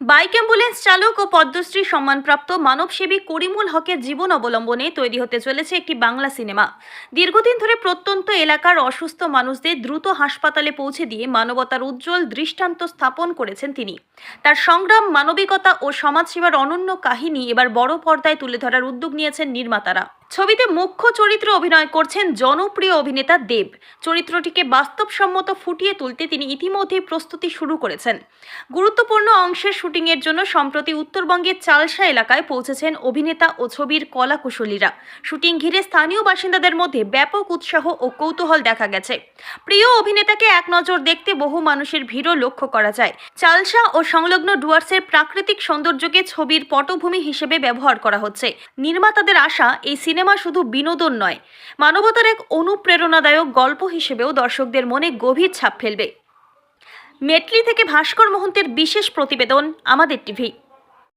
Bike ambulance চালক ও পদ্মশ্রী সম্মানপ্রাপ্ত মানবসেবী করিমুল হকের জীবন অবলম্বনে তৈরি হতে চলেছে একটি বাংলা সিনেমা। দীর্ঘদিন ধরে প্রত্যন্ত এলাকার অসুস্থ মানুষদের দ্রুত হাসপাতালে পৌঁছে দিয়ে মানবতার উজ্জ্বল দৃষ্টান্ত স্থাপন করেছেন তিনি। তার সংগ্রাম, মানবিকতা ও সমাজসেবার অনন্য কাহিনী এবার বড় পর্দায় তুলে ধরার উদ্যোগ নিয়েছেন নির্মাতারা। ছবিতে মুখ্য চরিত্রে অভিনয় করছেন জনপ্রিয় অভিনেতা দেব। চরিত্রটিকে বাস্তবসম্মত ফুটিয়ে তুলতে তিনি ইতিমধ্যেই প্রস্তুতি শুরু করেছেন। গুরুত্বপূর্ণ অংশের শুটিংয়ের জন্য সম্প্রতি উত্তরবঙ্গের চালসা এলাকায় পৌঁছেছেন অভিনেতা ও ছবির কলাকুশলীরা। শুটিং ঘিরে স্থানীয় বাসিন্দাদের মধ্যে ব্যাপক উৎসাহ ও কৌতূহল দেখা গেছে। প্রিয় অভিনেতাকে এক নজর দেখতে বহু মানুষের ভিড়ও লক্ষ্য করা যায়। চালসা ও সংলগ্ন ডুয়ার্সের প্রাকৃতিক সৌন্দর্যকে ছবির পটভূমি হিসেবে ব্যবহার করা হচ্ছে। নির্মাতাদের আশা, এই সিনেমা শুধু বিনোদন নয়, মানবতার এক অনুপ্রেরণাদায়ক গল্প হিসেবেও দর্শকদের মনে গভীর ছাপ ফেলবে। মেটলি থেকে ভাস্কর মোহন্তের বিশেষ প্রতিবেদন, আমাদের টিভি।